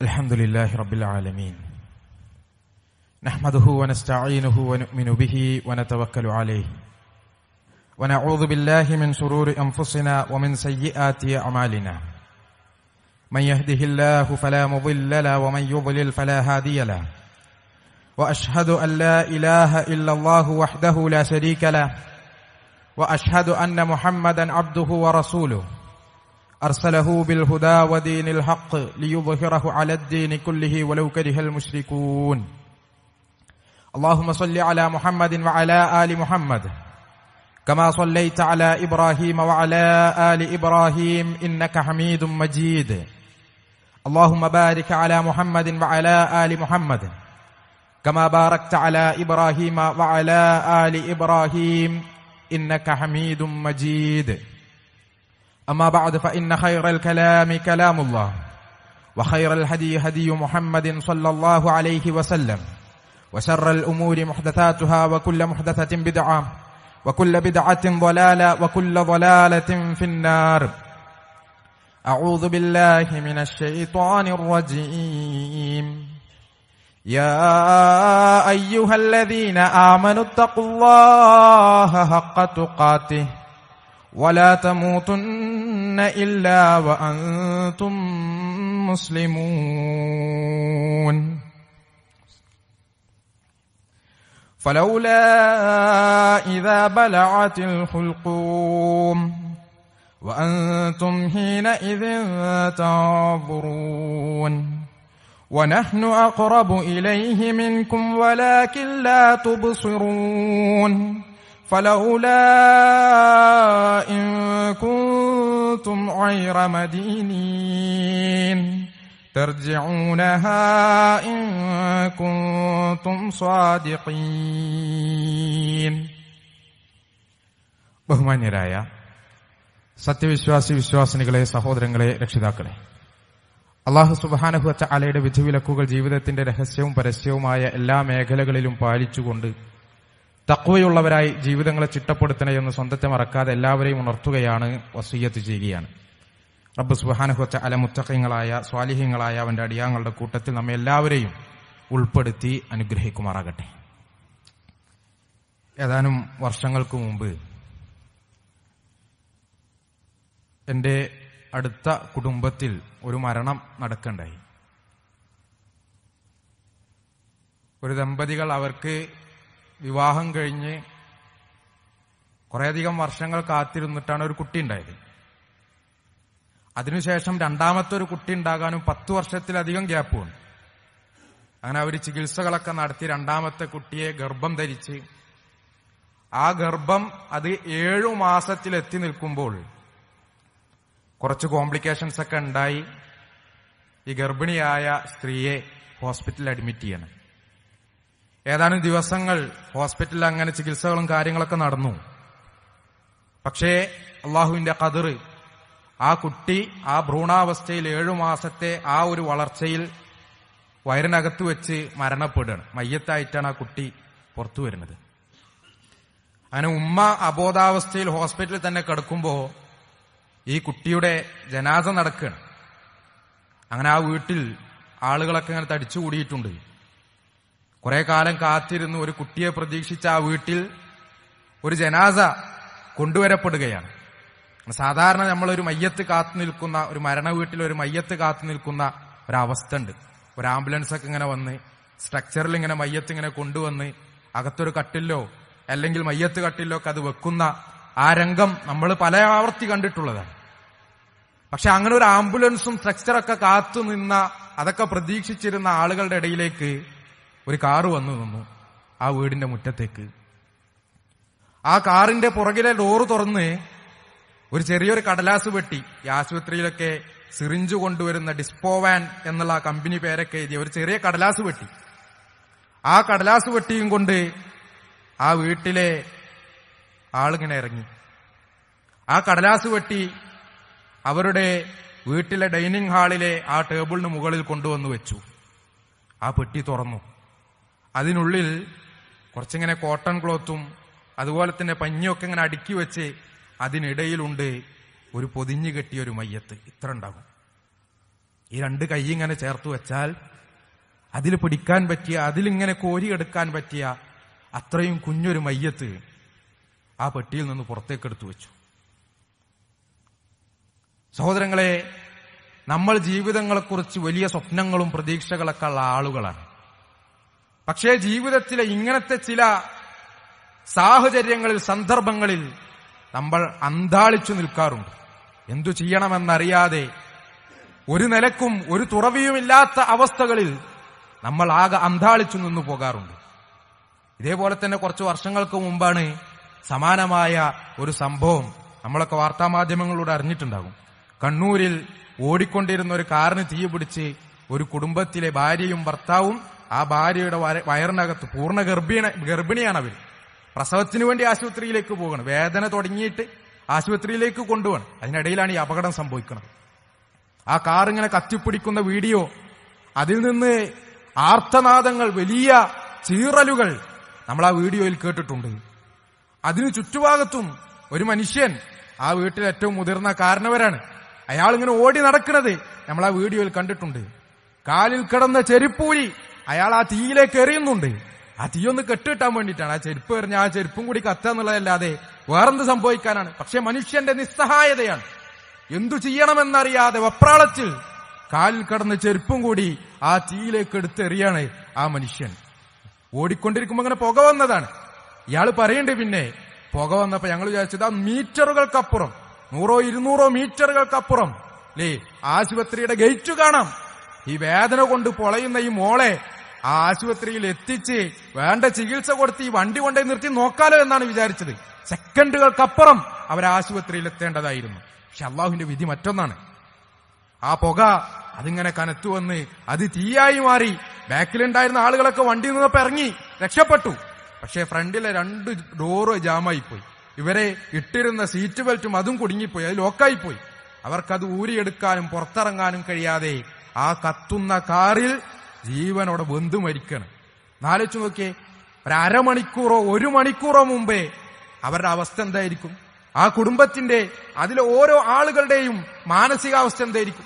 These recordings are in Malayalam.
الحمد لله رب العالمين نحمده ونستعينه ونؤمن به ونتوكل عليه ونعوذ بالله من شرور أنفسنا ومن سيئات أعمالنا من يهده الله فلا مضل له ومن يضلل فلا هادي له وأشهد أن لا إله إلا الله وحده لا شريك له وأشهد أن محمدا عبده ورسوله أرسله بالهدى ودين الحق ليظهره على الدين كله ولو كره المشركون اللهم صل على محمد وعلى آل محمد كما صليت على إبراهيم وعلى آل إبراهيم إنك حميد مجيد اللهم بارك على محمد وعلى آل محمد كما باركت على إبراهيم وعلى آل إبراهيم إنك حميد مجيد أما بعد فإن خير الكلام كلام الله وخير الهدي هدي محمد صلى الله عليه وسلم وشر الأمور محدثاتها وكل محدثة بدعة وكل بدعة ضلالة وكل ضلالة في النار أعوذ بالله من الشيطان الرجيم يا أيها الذين آمنوا اتقوا الله حق تقاته ولا تموتن إلا وأنتم مسلمون فلولا إذا بلغت الحلقوم وأنتم حينئذ تنظرون ونحن أقرب إليه منكم ولكن لا تبصرون فلولا إن كنتم غير مدينين ترجعونها إن كنتم صادقين. ബഹുമാന്യരായ സത്യവിശ്വാസി വിശ്വാസിനികളെ, സഹോദരങ്ങളെ, രക്ഷിതാക്കളെ, അല്ലാഹു സുബ്ഹാനഹു വ തആലയുടെ വിധിവിലക്കുകൾ ജീവിതത്തിന്റെ രഹസ്യവും പരസ്യവുമായ എല്ലാ മേഖലകളിലും പാലിച്ചുകൊണ്ട് തഖ്വയുള്ളവരായി ജീവിതങ്ങളെ ചിട്ടപ്പെടുത്തണേ എന്ന് സ്വന്തത്തെ മറക്കാതെ എല്ലാവരെയും ഉണർത്തുകയാണ്, വസിയ്യത്ത് ചെയ്യുകയാണ്. റബ്ബ് സുബ്ഹാനഹു വ തആല മുത്തഖീങ്ങളായ സ്വാലിഹീങ്ങളായ അവന്റെ അടിയാങ്ങളുടെ കൂട്ടത്തിൽ നമ്മെ എല്ലാവരെയും ഉൾപ്പെടുത്തി അനുഗ്രഹിക്കുമാറാകട്ടെ. ഏതാനും വർഷങ്ങൾക്ക് മുമ്പ് എന്റെ അടുത്ത കുടുംബത്തിൽ ഒരു മരണം നടക്കുകയുണ്ടായി. ഒരു ദമ്പതികൾ, അവർക്ക് വിവാഹം കഴിഞ്ഞ് കുറേയധികം വർഷങ്ങൾ കാത്തിരുന്നിട്ടാണ് ഒരു കുട്ടി ഉണ്ടായത്. അതിനുശേഷം രണ്ടാമത്തെ ഒരു കുട്ടി ഉണ്ടാകാനും 10 വർഷത്തിലധികം ഗ്യാപ്പ് വന്നു. അങ്ങനെ അവർ ചികിത്സകളൊക്കെ നടത്തി രണ്ടാമത്തെ കുട്ടിയെ ഗർഭം ധരിച്ച് ആ ഗർഭം അത് 7 മാസത്തിലെത്തി നിൽക്കുമ്പോൾ കുറച്ച് കോംപ്ലിക്കേഷൻസ് ഒക്കെ ഉണ്ടായി. ഈ ഗർഭിണിയായ സ്ത്രീയെ ഹോസ്പിറ്റലിൽ അഡ്മിറ്റ് ചെയ്യണം. ഏതാനും ദിവസങ്ങൾ ഹോസ്പിറ്റലിൽ അങ്ങനെ ചികിത്സകളും കാര്യങ്ങളൊക്കെ നടന്നു. പക്ഷേ അള്ളാഹുവിന്റെ ഖദർ, ആ കുട്ടി ആ ഭ്രൂണാവസ്ഥയിൽ 7 മാസത്തെ ആ ഒരു വളർച്ചയിൽ വയറിനകത്ത് വെച്ച് മരണപ്പെടുകയാണ്. മയ്യത്തായിട്ടാണ് ആ കുട്ടി പുറത്തു വരുന്നത്. അങ്ങനെ ഉമ്മ അബോധാവസ്ഥയിൽ ഹോസ്പിറ്റലിൽ തന്നെ കിടക്കുമ്പോൾ ഈ കുട്ടിയുടെ ജനാസ നടക്കുകയാണ്. അങ്ങനെ ആ വീട്ടിൽ ആളുകളൊക്കെ ഇങ്ങനെ തടിച്ചുകൂടിയിട്ടുണ്ട്. കുറെ കാലം കാത്തിരുന്ന് ഒരു കുട്ടിയെ പ്രതീക്ഷിച്ച ആ വീട്ടിൽ ഒരു ജനാസ കൊണ്ടുവരപ്പെടുകയാണ്. സാധാരണ നമ്മളൊരു മയ്യത്ത് കാത്തു നിൽക്കുന്ന, ഒരു മരണ വീട്ടിൽ ഒരു മയ്യത്ത് കാത്തു നിൽക്കുന്ന ഒരവസ്ഥ ഉണ്ട്. ഒരു ആംബുലൻസ് ഒക്കെ ഇങ്ങനെ വന്ന് സ്ട്രക്ചറിൽ ഇങ്ങനെ മയ്യത്ത് ഇങ്ങനെ കൊണ്ടുവന്ന് അകത്തൊരു കട്ടിലോ അല്ലെങ്കിൽ മയ്യത്ത് കട്ടിലോ ഒക്കെ അത് വെക്കുന്ന ആ രംഗം നമ്മൾ പല ആവർത്തി കണ്ടിട്ടുള്ളതാണ്. പക്ഷെ അങ്ങനെ ഒരു ആംബുലൻസും സ്ട്രക്ചറൊക്കെ കാത്തു നിന്ന, അതൊക്കെ പ്രതീക്ഷിച്ചിരുന്ന ആളുകളുടെ ഇടയിലേക്ക് ഒരു കാറ് വന്നു നിന്നു ആ വീടിന്റെ മുറ്റത്തേക്ക്. ആ കാറിന്റെ പുറകിലെ ഡോറ് തുറന്ന് ഒരു ചെറിയൊരു കടലാസ് പെട്ടി, ഈ ആശുപത്രിയിലൊക്കെ സിറിഞ്ച് കൊണ്ടുവരുന്ന ഡിസ്പോവാൻ എന്നുള്ള ആ കമ്പനി പേരൊക്കെ എഴുതിയ ഒരു ചെറിയ കടലാസ് പെട്ടി, ആ കടലാസ് പെട്ടിയും കൊണ്ട് ആ വീട്ടിലെ ആളിങ്ങനെ ഇറങ്ങി. ആ കടലാസ് പെട്ടി അവരുടെ വീട്ടിലെ ഡൈനിങ് ഹാളിലെ ആ ടേബിളിന് മുകളിൽ കൊണ്ടുവന്ന് വെച്ചു. ആ പെട്ടി തുറന്നു. അതിനുള്ളിൽ കുറച്ചിങ്ങനെ കോട്ടൺ ക്ലോത്തും അതുപോലെ തന്നെ പഞ്ഞിയൊക്കെ ഇങ്ങനെ അടുക്കി വെച്ച് അതിനിടയിലുണ്ട് ഒരു പൊതിഞ്ഞു കെട്ടിയൊരു മയ്യത്ത്. ഇത്ര ഉണ്ടാകും. ഈ രണ്ട് കൈ ഇങ്ങനെ ചേർത്ത് വെച്ചാൽ അതിൽ പിടിക്കാൻ പറ്റിയ, അതിലിങ്ങനെ കോരിയെടുക്കാൻ പറ്റിയ അത്രയും കുഞ്ഞൊരു മയ്യത്ത് ആ പെട്ടിയിൽ നിന്ന് പുറത്തേക്ക് എടുത്തു വെച്ചു. സഹോദരങ്ങളെ, നമ്മൾ ജീവിതങ്ങളെക്കുറിച്ച് വലിയ സ്വപ്നങ്ങളും പ്രതീക്ഷകളൊക്കെ ഉള്ള ആളുകളാണ്. പക്ഷേ ജീവിതത്തിലെ ഇങ്ങനത്തെ ചില സാഹചര്യങ്ങളിൽ, സന്ദർഭങ്ങളിൽ നമ്മൾ അന്താളിച്ചു നിൽക്കാറുണ്ട്. എന്തു ചെയ്യണമെന്നറിയാതെ, ഒരു നിലക്കും ഒരു തുറവിയുമില്ലാത്ത അവസ്ഥകളിൽ നമ്മൾ ആകെ അന്താളിച്ചു നിന്നു പോകാറുണ്ട്. ഇതേപോലെ തന്നെ കുറച്ച് വർഷങ്ങൾക്ക് മുമ്പാണ് സമാനമായ ഒരു സംഭവം നമ്മളൊക്കെ വാർത്താമാധ്യമങ്ങളിലൂടെ അറിഞ്ഞിട്ടുണ്ടാകും. കണ്ണൂരിൽ ഓടിക്കൊണ്ടിരുന്ന ഒരു കാറിന് തീ പിടിച്ച് ഒരു കുടുംബത്തിലെ ഭാര്യയും ഭർത്താവും, ആ ഭാര്യയുടെ വയറിനകത്ത് പൂർണ്ണ ഗർഭിണിയാണ് അവർ. പ്രസവത്തിന് വേണ്ടി ആശുപത്രിയിലേക്ക് പോകണം. വേദന തുടങ്ങിയിട്ട് ആശുപത്രിയിലേക്ക് കൊണ്ടുപോകണം. അതിനിടയിലാണ് ഈ അപകടം സംഭവിക്കുന്നത്. ആ കാറിങ്ങനെ കത്തിപ്പിടിക്കുന്ന വീഡിയോ, അതിൽ നിന്ന് ആർത്തനാദങ്ങൾ, വലിയ ചീറലുകൾ നമ്മൾ ആ വീഡിയോയിൽ കേട്ടിട്ടുണ്ട്. അതിന് ചുറ്റുഭാഗത്തും ഒരു മനുഷ്യൻ, ആ വീട്ടിലെ ഏറ്റവും മുതിർന്ന കാരണവരാണ്, അയാളിങ്ങനെ ഓടി നടക്കുന്നത് നമ്മൾ ആ വീഡിയോയിൽ കണ്ടിട്ടുണ്ട്. കാലിൽ കിടന്ന ചെരുപ്പൂരി അയാൾ ആ തീയിലേക്ക് എറിയുന്നുണ്ട്. ആ തീയൊന്ന് കെട്ടിട്ടാൻ വേണ്ടിയിട്ടാണ്. ആ ചെരുപ്പ് എറിഞ്ഞ ആ ചെരുപ്പും കൂടി കത്തുകയെന്നുള്ളതല്ലാതെ വേറെന്ത് സംഭവിക്കാനാണ്? പക്ഷെ മനുഷ്യന്റെ നിസ്സഹായതയാണ്. എന്തു ചെയ്യണമെന്നറിയാതെ വെപ്രാളത്തിൽ കാലിൽ കിടന്ന ചെരുപ്പും കൂടി ആ തീയിലേക്ക് എടുത്തെറിയാണ് ആ മനുഷ്യൻ. ഓടിക്കൊണ്ടിരിക്കുമ്പോ അങ്ങനെ പുക വന്നതാണ്. ഇയാൾ പറയണ്ടേ, പിന്നെ പുക വന്നപ്പോ ഞങ്ങൾ വിചാരിച്ചത് ആ മീറ്ററുകൾക്കപ്പുറം, 100-200 മീറ്ററുകൾക്കപ്പുറം അല്ലേ ആശുപത്രിയുടെ ഗേറ്റ് കാണാം. ഈ വേദന കൊണ്ട് പൊളയുന്ന ഈ മോളെ ആ ആശുപത്രിയിൽ എത്തിച്ച് വേണ്ട ചികിത്സ കൊടുത്ത് ഈ വണ്ടി കൊണ്ടേ നിർത്തി നോക്കാലോ എന്നാണ് വിചാരിച്ചത്. സെക്കൻഡുകൾക്കപ്പുറം അവർ ആശുപത്രിയിൽ എത്തേണ്ടതായിരുന്നു. പക്ഷെ അള്ളാഹുവിന്റെ വിധി മറ്റൊന്നാണ്. ആ പുക അതിങ്ങനെ കനത്തു വന്ന് അത് തീയായി മാറി. ബാക്കിലുണ്ടായിരുന്ന ആളുകളൊക്കെ വണ്ടിയിൽ നിന്നപ്പോ ഇറങ്ങി രക്ഷപ്പെട്ടു. പക്ഷെ ഫ്രണ്ടിലെ 2 ഡോറ് ജാമായിപ്പോയി. ഇവരെ ഇട്ടിരുന്ന സീറ്റ് ബെൽറ്റും അതും കുടുങ്ങിപ്പോയി, അത് ലോക്കായിപ്പോയി. അവർക്കത് ഊരിയെടുക്കാനും പുറത്തിറങ്ങാനും കഴിയാതെ ആ കത്തുന്ന കാറിൽ ജീവനോടെ വെന്തു മരിക്കണം. നാലോചിച്ചു നോക്കിയേ, 1/2 മണിക്കൂറോ 1 മണിക്കൂറോ മുമ്പേ അവരുടെ അവസ്ഥ എന്തായിരിക്കും? ആ കുടുംബത്തിന്റെ, അതിലെ ഓരോ ആളുകളുടെയും മാനസികാവസ്ഥ എന്തായിരിക്കും?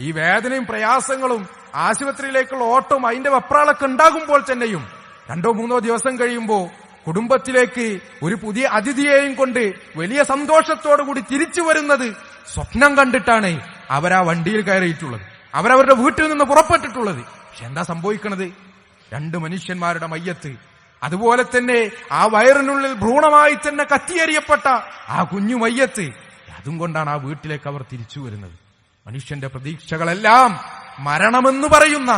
ഈ വേദനയും പ്രയാസങ്ങളും ആശുപത്രിയിലേക്കുള്ള ഓട്ടവും അതിന്റെ വെപ്രാളൊക്കെ ഉണ്ടാകുമ്പോൾ തന്നെയും 2-3 ദിവസം കഴിയുമ്പോൾ കുടുംബത്തിലേക്ക് ഒരു പുതിയ അതിഥിയെയും കൊണ്ട് വലിയ സന്തോഷത്തോടുകൂടി തിരിച്ചു വരുന്നത് സ്വപ്നം കണ്ടിട്ടാണ് അവരാ വണ്ടിയിൽ കയറിയിട്ടുള്ളത്, അവരവരുടെ വീട്ടിൽ നിന്ന് പുറപ്പെട്ടിട്ടുള്ളത്. പക്ഷെ എന്താ സംഭവിക്കണത്? 2 മനുഷ്യന്മാരുടെ മയ്യത്ത്, അതുപോലെ തന്നെ ആ വയറിനുള്ളിൽ ഭ്രൂണമായി തന്നെ കത്തിയെറിയപ്പെട്ട ആ കുഞ്ഞു മയ്യത്ത്, അതും കൊണ്ടാണ് ആ വീട്ടിലേക്ക് അവർ തിരിച്ചു വരുന്നത്. മനുഷ്യന്റെ പ്രതീക്ഷകളെല്ലാം മരണമെന്ന് പറയുന്ന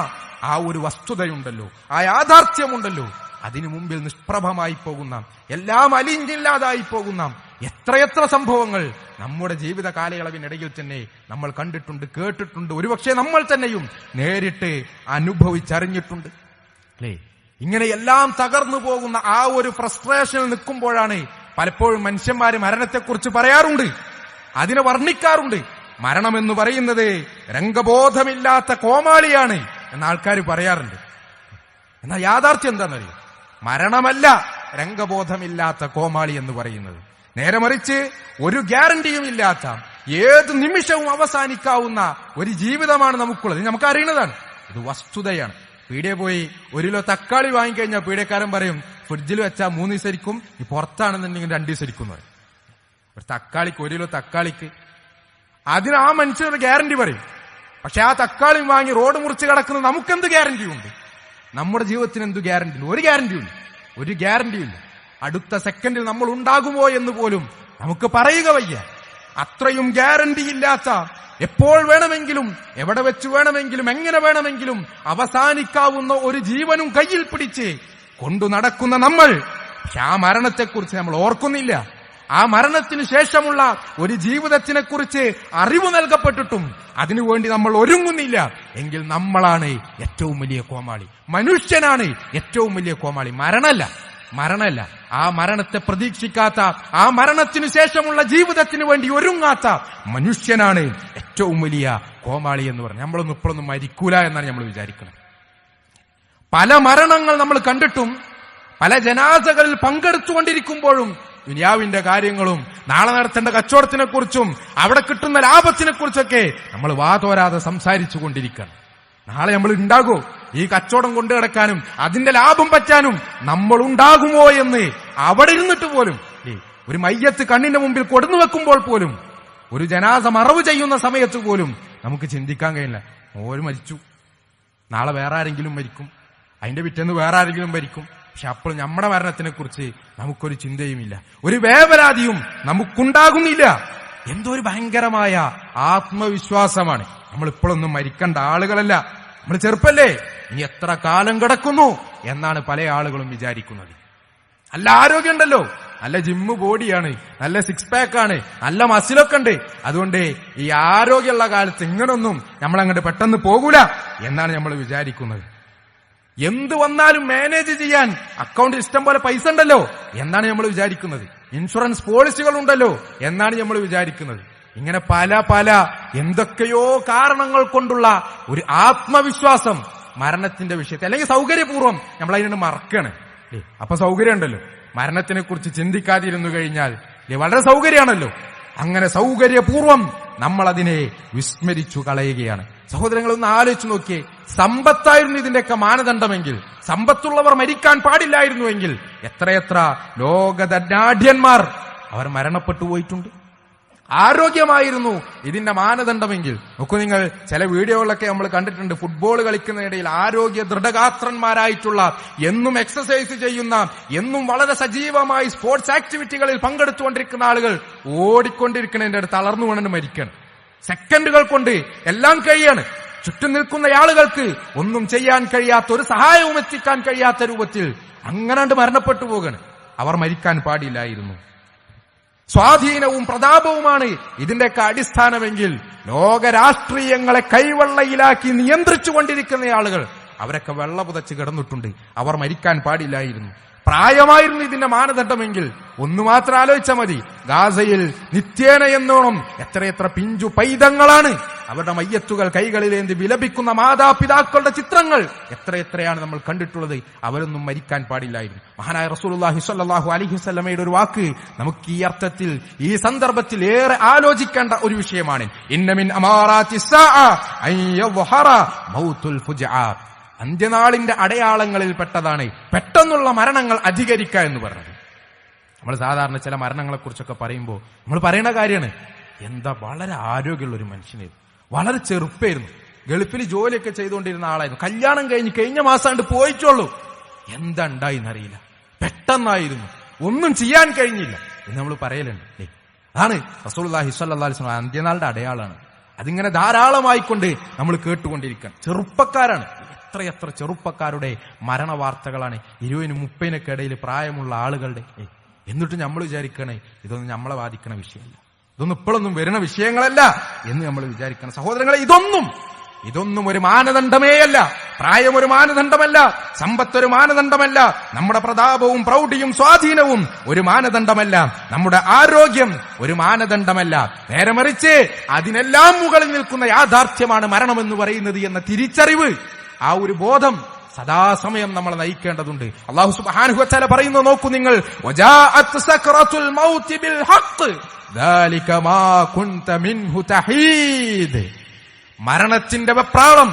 ആ ഒരു വസ്തുതയുണ്ടല്ലോ, ആ യാഥാർത്ഥ്യമുണ്ടല്ലോ, അതിനു മുമ്പിൽ നിഷ്പ്രഭമായി പോകുന്ന, എല്ലാം അലിഞ്ഞില്ലാതായി പോകുന്ന എത്രയെത്ര സംഭവങ്ങൾ നമ്മുടെ ജീവിത കാലയളവിനിടയിൽ തന്നെ നമ്മൾ കണ്ടിട്ടുണ്ട്, കേട്ടിട്ടുണ്ട്, ഒരുപക്ഷെ നമ്മൾ തന്നെയും നേരിട്ട് അനുഭവിച്ചറിഞ്ഞിട്ടുണ്ട് അല്ലേ? ഇങ്ങനെ എല്ലാം തകർന്നു പോകുന്ന ആ ഒരു ഫ്രസ്ട്രേഷനിൽ നിൽക്കുമ്പോഴാണ് പലപ്പോഴും മനുഷ്യന്മാര് മരണത്തെക്കുറിച്ച് പറയാറുണ്ട്, അതിനെ വർണ്ണിക്കാറുണ്ട്. മരണമെന്ന് പറയുന്നത് രംഗബോധമില്ലാത്ത കോമാളിയാണ് എന്ന ആൾക്കാർ പറയാറുണ്ട്. എന്നാൽ യാഥാർത്ഥ്യം എന്താണെന്നറിയോ? മരണമല്ല രംഗബോധമില്ലാത്ത കോമാളി എന്ന് പറയുന്നത്. നേരെ മറിച്ച് ഒരു ഗ്യാരണ്ടിയും ഇല്ലാത്ത, ഏത് നിമിഷവും അവസാനിക്കാവുന്ന ഒരു ജീവിതമാണ് നമുക്കുള്ളത്. ഇത് നമുക്കറിയുന്നതാണ്, ഇത് വസ്തുതയാണ്. പീടിയെ പോയി 1 കിലോ തക്കാളി വാങ്ങിക്കഴിഞ്ഞാൽ പീഡിയക്കാരൻ പറയും ഫ്രിഡ്ജിൽ വെച്ചാൽ 3 ദിവസം ഇരിക്കും, ഈ പുറത്താണെന്നുണ്ടെങ്കിൽ 2 ദിവസം ഇരിക്കും എന്ന് പറയും. ഒരു തക്കാളിക്ക്, 1 കിലോ തക്കാളിക്ക് അതിന് ആ മനുഷ്യനൊരു ഗ്യാരണ്ടി പറയും. പക്ഷെ ആ തക്കാളി വാങ്ങി റോഡ് മുറിച്ച് കിടക്കുന്നത് നമുക്കെന്ത് ഗ്യാരണ്ടിയുണ്ട്? നമ്മുടെ ജീവിതത്തിന് എന്ത് ഗ്യാരണ്ടി? ഒരു ഗ്യാരണ്ടിയില്ല. അടുത്ത സെക്കൻഡിൽ നമ്മൾ ഉണ്ടാകുമോ എന്ന് പോലും നമുക്ക് പറയുക വയ്യ. അത്രയും ഗ്യാരണ്ടി ഇല്ലാത്ത, എപ്പോൾ വേണമെങ്കിലും എവിടെ വെച്ച് വേണമെങ്കിലും എങ്ങനെ വേണമെങ്കിലും അവസാനിക്കാവുന്ന ഒരു ജീവനും കയ്യിൽ പിടിച്ച് കൊണ്ടു നടക്കുന്ന നമ്മൾ, പക്ഷെ ആ മരണത്തെക്കുറിച്ച് നമ്മൾ ഓർക്കുന്നില്ല. ആ മരണത്തിന് ശേഷമുള്ള ഒരു ജീവിതത്തിനെ കുറിച്ച് അറിവ് നൽകപ്പെട്ടിട്ടും അതിനുവേണ്ടി നമ്മൾ ഒരുങ്ങുന്നില്ല. എങ്കിൽ നമ്മളാണ് ഏറ്റവും വലിയ കോമാളി. മനുഷ്യനാണ് ഏറ്റവും വലിയ കോമാളി, മരണമല്ല. ആ മരണത്തെ പ്രതീക്ഷിക്കാത്ത, ആ മരണത്തിനു ശേഷമുള്ള ജീവിതത്തിന് വേണ്ടി ഒരുങ്ങാത്ത മനുഷ്യനാണ് ഏറ്റവും വലിയ കോമാളി എന്ന് പറഞ്ഞു. നമ്മളൊന്നും ഇപ്പോഴൊന്നും മരിക്കൂല എന്നാണ് നമ്മൾ വിചാരിക്കുന്നത്. പല മരണങ്ങൾ നമ്മൾ കണ്ടിട്ടും പല ജനാസകളിൽ പങ്കെടുത്തുകൊണ്ടിരിക്കുമ്പോഴും ദുനിയാവിന്റെ കാര്യങ്ങളും നാളെ നടത്തേണ്ട കച്ചവടത്തിനെ കുറിച്ചും അവിടെ കിട്ടുന്ന ലാഭത്തിനെ കുറിച്ചൊക്കെ നമ്മൾ വാതോരാതെ സംസാരിച്ചു കൊണ്ടിരിക്കണം. നാളെ നമ്മൾ ഉണ്ടാകോ ഈ കച്ചവടം കൊണ്ടു കിടക്കാനും അതിന്റെ ലാഭം പറ്റാനും നമ്മൾ ഉണ്ടാകുമോ എന്ന് അവിടെ ഇരുന്നിട്ട് പോലും, ഒരു മയ്യത്ത് കണ്ണിന്റെ മുമ്പിൽ കൊടുന്നു വെക്കുമ്പോൾ പോലും, ഒരു ജനാസ മറവ് ചെയ്യുന്ന സമയത്ത് പോലും നമുക്ക് ചിന്തിക്കാൻ കഴിയില്ല. ഓര് മരിച്ചു, നാളെ വേറെ ആരെങ്കിലും മരിക്കും, അതിന്റെ പിറ്റേന്ന് വേറെ ആരെങ്കിലും മരിക്കും. പക്ഷെ അപ്പോൾ നമ്മുടെ മരണത്തിനെ കുറിച്ച് നമുക്കൊരു ചിന്തയുമില്ല, ഒരു വേവലാതിയും നമുക്കുണ്ടാകുന്നില്ല. എന്തോ ഒരു ഭയങ്കരമായ ആത്മവിശ്വാസമാണ്. നമ്മൾ ഇപ്പോഴൊന്നും മരിക്കേണ്ട ആളുകളല്ല, നമ്മൾ ചെറുപ്പല്ലേ, ഇനി എത്ര കാലം കിടക്കുന്നു എന്നാണ് പല ആളുകളും വിചാരിക്കുന്നത്. നല്ല ആരോഗ്യമുണ്ടല്ലോ, നല്ല ജിമ്മ് ബോഡിയാണ്, നല്ല സിക്സ് പാക്ക് ആണ്, നല്ല മസിലൊക്കെ ഉണ്ട്, അതുകൊണ്ട് ഈ ആരോഗ്യമുള്ള കാലത്ത് ഇങ്ങനൊന്നും നമ്മളങ്ങോട്ട് പെട്ടെന്ന് പോകൂല എന്നാണ് നമ്മൾ വിചാരിക്കുന്നത്. എന്ത് വന്നാലും മാനേജ് ചെയ്യാൻ അക്കൗണ്ടിൽ ഇഷ്ടം പോലെ പൈസ ഉണ്ടല്ലോ എന്നാണ് നമ്മൾ വിചാരിക്കുന്നത്. ഇൻഷുറൻസ് പോളിസികൾ ഉണ്ടല്ലോ എന്നാണ് നമ്മൾ വിചാരിക്കുന്നത്. ഇങ്ങനെ പല പല എന്തൊക്കെയോ കാരണങ്ങൾ കൊണ്ടുള്ള ഒരു ആത്മവിശ്വാസം മരണത്തിന്റെ വിഷയത്തിൽ, അല്ലെങ്കിൽ സൗകര്യപൂർവ്വം നമ്മൾ അതിനോട് മറക്കാണ്. അപ്പൊ സൗകര്യം ഉണ്ടല്ലോ, മരണത്തിനെ കുറിച്ച് ചിന്തിക്കാതിരുന്നു കഴിഞ്ഞാൽ വളരെ സൗകര്യമാണല്ലോ. അങ്ങനെ സൗകര്യപൂർവ്വം നമ്മൾ അതിനെ വിസ്മരിച്ചു കളയുകയാണ്. സഹോദരങ്ങളൊന്ന് ആലോചിച്ച് നോക്കിയേ, സമ്പത്തായിരുന്നു ഇതിന്റെയൊക്കെ മാനദണ്ഡമെങ്കിൽ, സമ്പത്തുള്ളവർ മരിക്കാൻ പാടില്ലായിരുന്നുവെങ്കിൽ എത്രയെത്ര ലോകധനാഢ്യന്മാർ അവർ മരണപ്പെട്ടു പോയിട്ടുണ്ട്. ആരോഗ്യമായിരുന്നു ഇതിന്റെ മാനദണ്ഡമെങ്കിൽ നോക്കൂ നിങ്ങൾ, ചില വീഡിയോകളൊക്കെ നമ്മൾ കണ്ടിട്ടുണ്ട്, ഫുട്ബോൾ കളിക്കുന്നതിനിടയിൽ ആരോഗ്യ ദൃഢഗാത്രന്മാരായിട്ടുള്ള, എന്നും എക്സസൈസ് ചെയ്യുന്ന, എന്നും വളരെ സജീവമായി സ്പോർട്സ് ആക്ടിവിറ്റികളിൽ പങ്കെടുത്തുകൊണ്ടിരിക്കുന്ന ആളുകൾ ഓടിക്കൊണ്ടിരിക്കുന്നതിന്റെ അടുത്ത് തളർന്നു വീണ് മരിക്കണം. സെക്കൻഡുകൾ കൊണ്ട് എല്ലാം കഴിയാണ്. ചുറ്റും നിൽക്കുന്ന ആളുകൾക്ക് ഒന്നും ചെയ്യാൻ കഴിയാത്ത, ഒരു സഹായവും എത്തിക്കാൻ കഴിയാത്ത രൂപത്തിൽ അങ്ങനെ മരണപ്പെട്ടു പോകണ്. അവർ മരിക്കാൻ പാടില്ലായിരുന്നു. സ്വാധീനവും പ്രതാപവുമാണ് ഇതിന്റെയൊക്കെ അടിസ്ഥാനമെങ്കിൽ ലോകരാഷ്ട്രീയങ്ങളെ കൈവെള്ളയിലാക്കി നിയന്ത്രിച്ചുകൊണ്ടിരിക്കുന്ന ആളുകൾ അവരൊക്കെ വെള്ള പുതച്ച് കിടന്നിട്ടുണ്ട്. അവർ മരിക്കാൻ പാടില്ലായിരുന്നു. പ്രായമായിരുന്നു ഇതിന്റെ മാനദണ്ഡമെങ്കിൽ ഒന്നു മാത്രം ആലോചിച്ചാൽ മതി. ഗാസയിൽ നിത്യേന എന്നോണം എത്രയെത്ര പിഞ്ചു പൈതങ്ങളാണ്, അവരുടെ മയ്യത്തുകൾ കൈകളിലേന്തി വിലപിക്കുന്ന മാതാപിതാക്കളുടെ ചിത്രങ്ങൾ എത്രയെത്രയാണ് നമ്മൾ കണ്ടിട്ടുള്ളത്. അവരൊന്നും മരിക്കാൻ പാടില്ലായിരുന്നു. മഹാനായ റസൂലുള്ളാഹി സ്വല്ലല്ലാഹു അലൈഹി വസല്ലമയുടെ ഒരു വാക്ക് നമുക്ക് ഈ അർത്ഥത്തിൽ, ഈ സന്ദർഭത്തിൽ ഏറെ ആലോചിക്കേണ്ട ഒരു വിഷയമാണ്. ഇന്ന മിൻ അമാറാത്തി സ്സാഅ അൻ യദ്ഹറ മൗതുൽ ഫുജ്ആ. അന്ത്യനാളിന്റെ അടയാളങ്ങളിൽ പെട്ടതാണ് പെട്ടെന്നുള്ള മരണങ്ങൾ അധികരിക്കുക എന്ന് പറഞ്ഞത്. നമ്മൾ സാധാരണ ചില മരണങ്ങളെ കുറിച്ചൊക്കെ പറയുമ്പോൾ നമ്മൾ പറയുന്ന കാര്യമാണ്, എന്താ വളരെ ആരോഗ്യമുള്ള ഒരു മനുഷ്യനായിരുന്നു, വളരെ ചെറുപ്പമായിരുന്നു, ഗൾഫിൽ ജോലിയൊക്കെ ചെയ്തുകൊണ്ടിരുന്ന ആളായിരുന്നു, കല്യാണം കഴിഞ്ഞ മാസം പോയിട്ടുള്ളൂ, എന്താ ഉണ്ടായിന്നറിയില്ല, പെട്ടെന്നായിരുന്നു, ഒന്നും ചെയ്യാൻ കഴിഞ്ഞില്ല എന്ന് നമ്മൾ പറയലുണ്ട്. അതാണ് റസൂലുള്ളാഹി സ്വല്ലല്ലാഹു അലൈഹി വസല്ലം അന്ത്യനാളുടെ അടയാളമാണ്. അതിങ്ങനെ ധാരാളമായിക്കൊണ്ട് നമ്മൾ കേട്ടുകൊണ്ടിരിക്കണം. ചെറുപ്പക്കാരാണ്, എത്രയെത്ര ചെറുപ്പക്കാരുടെ മരണ വാർത്തകളാണ്, 20-30 ഇടയിൽ പ്രായമുള്ള ആളുകളുടെ. എന്നിട്ട് നമ്മൾ വിചാരിക്കണേ ഇതൊന്നും നമ്മളെ ബാധിക്കണ വിഷയമല്ല, ഇതൊന്നും ഇപ്പോഴൊന്നും വരുന്ന വിഷയങ്ങളല്ല എന്ന് നമ്മൾ വിചാരിക്കണം. സഹോദരങ്ങളെ, ഇതൊന്നും ഒരു മാനദണ്ഡമേയല്ല. പ്രായം ഒരു മാനദണ്ഡമല്ല, സമ്പത്തൊരു മാനദണ്ഡമല്ല, നമ്മുടെ പ്രതാപവും പ്രൗഢിയും സ്വാധീനവും ഒരു മാനദണ്ഡമല്ല, നമ്മുടെ ആരോഗ്യം ഒരു മാനദണ്ഡമല്ല. നേരെ മറിച്ച് അതിനെല്ലാം മുകളിൽ നിൽക്കുന്ന യാഥാർത്ഥ്യമാണ് മരണമെന്ന് പറയുന്നത് എന്ന തിരിച്ചറിവ്, ആ ഒരു ബോധം സദാസമയം നമ്മളെ നയിക്കേണ്ടതുണ്ട്. അല്ലാഹു സുബ്ഹാനഹു വ തആല പറയുന്നു, നോക്കൂ നിങ്ങൾ, വജാഅത് സക്റത്തുൽ മൗതി ബിൽ ഹഖ് ദാലിക മാ കുൻത മിൻഹു തഹീദ്. മരണത്തിന്റെ വെപ്രാളം,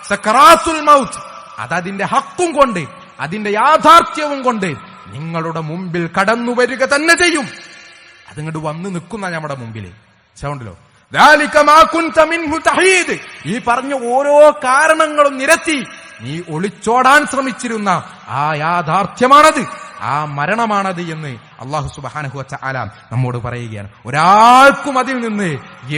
സക്റാത്തുൽ മൗത്ത്, അതതിന്റെ ഹക്കും കൊണ്ട്, അതിന്റെ യാഥാർത്ഥ്യവും കൊണ്ട് നിങ്ങളുടെ മുമ്പിൽ കടന്നു വരിക തന്നെ ചെയ്യും. അതിങ്ങോട്ട് വന്ന് നിൽക്കുന്ന നമ്മുടെ മുമ്പില് സൗണ്ടല്ലോ. ഈ പറഞ്ഞ ഓരോ കാരണങ്ങളും നിരത്തി നീ ഒളിച്ചോടാൻ ശ്രമിച്ചിരുന്ന ആ യാഥാർത്ഥ്യമാണത്, ആ മരണമാണത് എന്ന് അല്ലാഹു സുബ്ഹാനഹു വ തആല നമ്മോട് പറയുകയാണ്. ഒരാൾക്കും അതിൽ നിന്ന്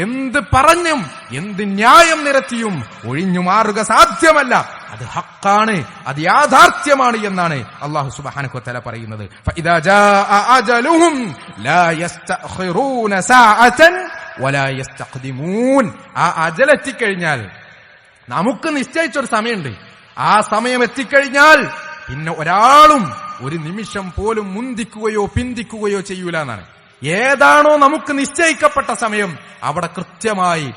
എന്ത് പറഞ്ഞും എന്ത് ന്യായം നിരത്തിയും ഒഴിഞ്ഞു മാറുക സാധ്യമല്ല. അത് ഹക്കാണ്, അത് യാഥാർത്ഥ്യമാണ് എന്നാണ് അല്ലാഹു സുബ്ഹാനഹു വ തആല പറയുന്നത്. ഫഇദാ ജാഅ അജലുഹും ലാ യസ്തഖിറൂന സഅതൻ വലാ യസ്തഖ്ദിമൂൻ. ആ അജൽ എത്തിക്കഴിഞ്ഞാൽ, നമുക്ക് നിശ്ചയിച്ചൊരു സമയമുണ്ട്, ആ സമയം എത്തിക്കഴിഞ്ഞാൽ പിന്നെ ഒരാളും ഒരു നിമിഷം പോലും മുന്തിക്കുകയോ പിന്തിക്കുകയോ ചെയ്യൂല എന്നാണ്. ഏതാണോ നമുക്ക് നിശ്ചയിക്കപ്പെട്ട സമയം, അവിടെ കൃത്യമായി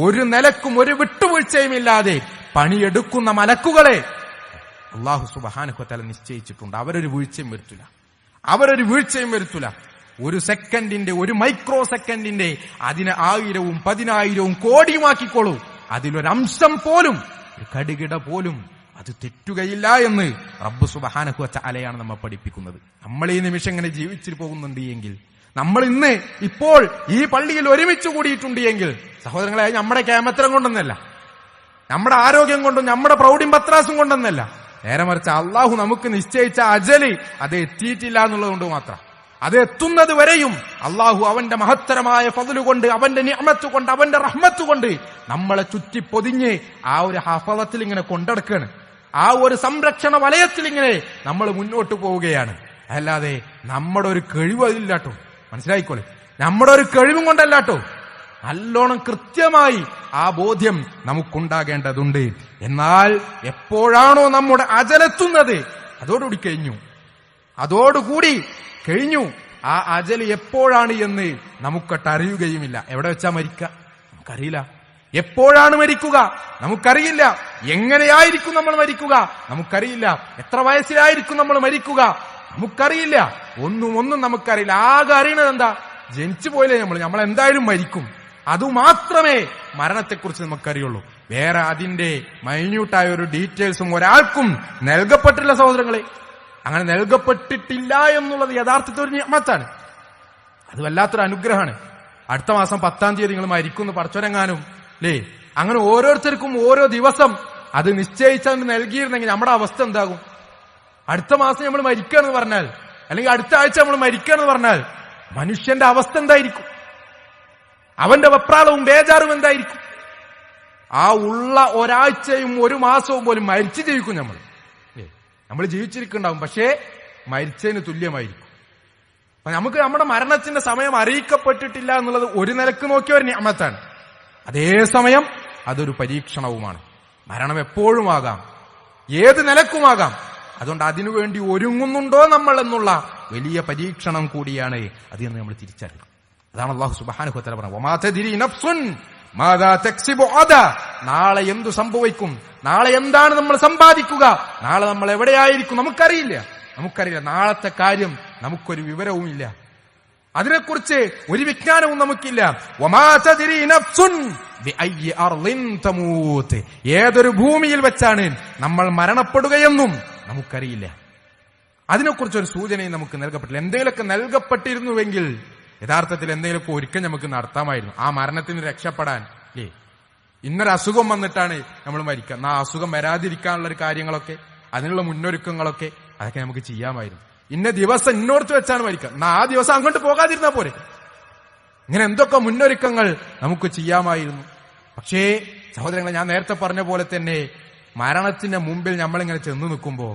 ഒരു നിലക്കും ഒരു വിട്ടുവീഴ്ചയുമില്ലാതെ പണിയെടുക്കുന്ന മലക്കുകളെ അല്ലാഹു സുബ്ഹാനഹു വ തആല നിശ്ചയിച്ചിട്ടുണ്ട്. അവരൊരു വീഴ്ചയും വരുത്തില്ല. ഒരു സെക്കൻഡിന്റെ, ഒരു മൈക്രോ സെക്കൻഡിന്റെ അതിനെ 1000-ഉം 10,000-ഉം കോടിയുമാക്കിക്കോളൂ. അതിലൊരംശം പോലും, ഒരു കടുകിട പോലും അത് തെറ്റുകയില്ല എന്ന് റബ്ബ് സുബ്ഹാനഹു വ തആലയാണ് നമ്മെ പഠിപ്പിക്കുന്നത്. നമ്മൾ ഈ നിമിഷം ഇങ്ങനെ ജീവിച്ചു പോകുന്നുണ്ട് എങ്കിൽ, നമ്മൾ ഇന്ന് ഇപ്പോൾ ഈ പള്ളിയിൽ ഒരുമിച്ച് കൂടിയിട്ടുണ്ട് എങ്കിൽ, സഹോദരങ്ങളെ, നമ്മുടെ കേമത്തരം കൊണ്ടൊന്നല്ല, നമ്മുടെ ആരോഗ്യം കൊണ്ടും നമ്മുടെ പ്രൗഢിയും പത്രാസും കൊണ്ടൊന്നല്ല, നേരെ മറിച്ച് അള്ളാഹു നമുക്ക് നിശ്ചയിച്ച അജല് അത് എത്തിയിട്ടില്ല എന്നുള്ളതുകൊണ്ട് മാത്രം. അത് എത്തുന്നത് വരെയും അള്ളാഹു അവന്റെ മഹത്തരമായ ഫദ്ല് കൊണ്ട്, അവന്റെ നിഅമത്ത് കൊണ്ട്, അവന്റെ റഹ്മത്ത് കൊണ്ട് നമ്മളെ ചുറ്റി പൊതിഞ്ഞ് ആ ഒരു ഹഫളത്തിൽ ഇങ്ങനെ കൊണ്ടെടുക്കുകയാണ്. ആ ഒരു സംരക്ഷണ വലയത്തിൽ ഇങ്ങനെ നമ്മൾ മുന്നോട്ട് പോവുകയാണ്. അല്ലാതെ നമ്മുടെ ഒരു കഴിവ് അതില്ലാട്ടോ, മനസ്സിലായിക്കോളെ. നമ്മുടെ ഒരു കഴിവും കൊണ്ടല്ലാട്ടോ, നല്ലോണം കൃത്യമായി ആ ബോധ്യം നമുക്കുണ്ടാകേണ്ടതുണ്ട്. എന്നാൽ എപ്പോഴാണോ നമ്മുടെ അജലെത്തുന്നത്, അതോടുകൂടി കഴിഞ്ഞു. ആ അജൽ എപ്പോഴാണ് എന്ന് നമുക്കൊട്ട് അറിയുകയുമില്ല. എവിടെ വെച്ചാ മരിക്കുക നമുക്കറിയില്ല. എപ്പോഴാണ് മരിക്കുക നമുക്കറിയില്ല. എങ്ങനെയായിരിക്കും നമ്മൾ മരിക്കുക നമുക്കറിയില്ല. എത്ര വയസ്സിലായിരിക്കും നമ്മൾ മരിക്കുക നമുക്കറിയില്ല. ഒന്നും നമുക്കറിയില്ല. ആകെ അറിയണത് എന്താ? ജനിച്ചു പോയില്ലേ നമ്മൾ എന്തായാലും മരിക്കും. അതുമാത്രമേ മരണത്തെക്കുറിച്ച് നമുക്കറിയുള്ളൂ. വേറെ അതിന്റെ മൈന്യൂട്ടായ ഒരു ഡീറ്റെയിൽസും ഒരാൾക്കും നൽകപ്പെട്ടില്ല സഹോദരങ്ങളെ. അങ്ങനെ നൽകപ്പെട്ടിട്ടില്ല എന്നുള്ളത് യഥാർത്ഥത്തിൽ ഒരു നിഅമത്താണ്. അത് വല്ലാത്തൊരു അനുഗ്രഹമാണ്. അടുത്ത മാസം 10-ാം തീയതി നിങ്ങൾ മരിക്കുന്നു പടച്ചോനെങ്ങാനും അല്ലേ, അങ്ങനെ ഓരോരുത്തർക്കും ഓരോ ദിവസം അത് നിശ്ചയിച്ചു നൽകിയിരുന്നെങ്കിൽ നമ്മുടെ അവസ്ഥ എന്താകും? അടുത്ത മാസം നമ്മൾ മരിക്കുകയെന്ന് പറഞ്ഞാൽ, അല്ലെങ്കിൽ അടുത്ത ആഴ്ച നമ്മൾ മരിക്കുകയെന്ന് പറഞ്ഞാൽ മനുഷ്യന്റെ അവസ്ഥ എന്തായിരിക്കും? അവന്റെ വെപ്രാളവും ബേജാറും എന്തായിരിക്കും? ആ ഉള്ള ഒരാഴ്ചയും ഒരു മാസവും പോലും മരിച്ചു ജീവിക്കും. നമ്മൾ ജീവിച്ചിരിക്കുന്നുണ്ടാവും, പക്ഷേ മരിച്ചതിന് തുല്യമായിരിക്കും. അപ്പൊ നമുക്ക് നമ്മുടെ മരണത്തിന്റെ സമയം അറിയിക്കപ്പെട്ടിട്ടില്ല എന്നുള്ളത് ഒരു നിലക്ക് നോക്കിയ ഒരു നിഅമത്താണ്. അതേസമയം അതൊരു പരീക്ഷണവുമാണ്. മരണം എപ്പോഴും ആകാം, ഏത് നിലക്കുമാകാം. അതുകൊണ്ട് അതിനുവേണ്ടി ഒരുങ്ങുന്നുണ്ടോ നമ്മൾ എന്നുള്ള വലിയ പരീക്ഷണം കൂടിയാണ് അത് എന്ന് നമ്മൾ തിരിച്ചറിയണം. അതാണ് അല്ലാഹു സുബ്ഹാനഹു വ തആല പറഞ്ഞത്, വമാ തദ്രി നഫ്സുൻ മാദാ തക്സിബു ഗദാ. നാളെ എന്തു സംഭവിക്കും, നാളെ എന്താണ് നമ്മൾ സമ്പാദിക്കുക, നാളെ നമ്മൾ എവിടെയായിരിക്കും നമുക്കറിയില്ല. നാളത്തെ കാര്യം നമുക്കൊരു വിവരവുമില്ല. അതിനെക്കുറിച്ച് ഒരു വിജ്ഞാനവും നമുക്കില്ല. വമാ തദ്രി നഫ്സുൻ ബിഅയ്യി അർളിൻ തമൂത്. ഏതൊരു ഭൂമിയിൽ വെച്ചാണ് നമ്മൾ മരണപ്പെടുകയെന്നും നമുക്കറിയില്ല. അതിനെക്കുറിച്ചൊരു സൂചനയും നമുക്ക് നൽകപ്പെട്ടില്ല. എന്തെങ്കിലുമൊക്കെ നൽകപ്പെട്ടിരുന്നുവെങ്കിൽ യഥാർത്ഥത്തിൽ എന്തെങ്കിലുമൊക്കെ ഒരുക്കം നമുക്ക് നടത്താമായിരുന്നു ആ മരണത്തിന് രക്ഷപ്പെടാൻ. അല്ലേ, ഇന്നൊരു അസുഖം വന്നിട്ടാണ് നമ്മൾ മരിക്കുക, ആ അസുഖം വരാതിരിക്കാനുള്ള ഒരു കാര്യങ്ങളൊക്കെ, അതിനുള്ള മുന്നൊരുക്കങ്ങളൊക്കെ അതൊക്കെ നമുക്ക് ചെയ്യാമായിരുന്നു. ഇന്ന ദിവസം ഇന്നോർത്ത് വെച്ചാണ് മരിക്കുക, ആ ദിവസം അങ്ങോട്ട് പോകാതിരുന്നാ പോരെ. ഇങ്ങനെ എന്തൊക്കെ മുന്നൊരുക്കങ്ങൾ നമുക്ക് ചെയ്യാമായിരുന്നു. പക്ഷേ സഹോദരങ്ങളെ, ഞാൻ നേരത്തെ പറഞ്ഞ പോലെ തന്നെ മരണത്തിന്റെ മുമ്പിൽ നമ്മളിങ്ങനെ ചെന്ന് നിൽക്കുമ്പോ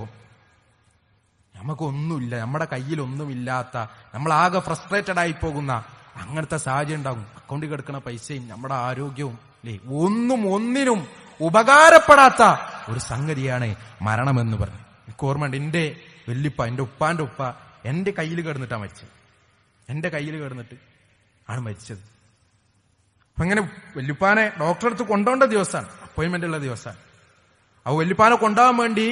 നമുക്കൊന്നുമില്ല, നമ്മുടെ കയ്യിലൊന്നുമില്ലാത്ത, നമ്മളാകെ ഫ്രസ്ട്രേറ്റഡ് ആയി പോകുന്ന അങ്ങനത്തെ സാഹചര്യം ഉണ്ടാകും. അക്കൗണ്ടിൽ കിടക്കുന്ന പൈസയും നമ്മുടെ ആരോഗ്യവും അല്ലേ, ഒന്നിനും ഉപകാരപ്പെടാത്ത ഒരു സംഗതിയാണ് മരണമെന്ന് പറഞ്ഞു. എനിക്ക് ഓർമ്മയുണ്ട്, എന്റെ വല്യപ്പ, എന്റെ ഉപ്പാന്റെ ഉപ്പ എന്റെ കയ്യിൽ കിടന്നിട്ടാണ് മരിച്ചത്. എന്റെ കയ്യിൽ കിടന്നിട്ട് ആണ് മരിച്ചത്. അപ്പൊ ഇങ്ങനെ വല്യപ്പാനെ ഡോക്ടറെ അടുത്ത് കൊണ്ടുപോകേണ്ട ദിവസമാണ്, അപ്പോയിന്റ്മെന്റ് ഉള്ള ദിവസമാണ്. അപ്പൊ വല്യപ്പാനെ കൊണ്ടുപോകാൻ വേണ്ടി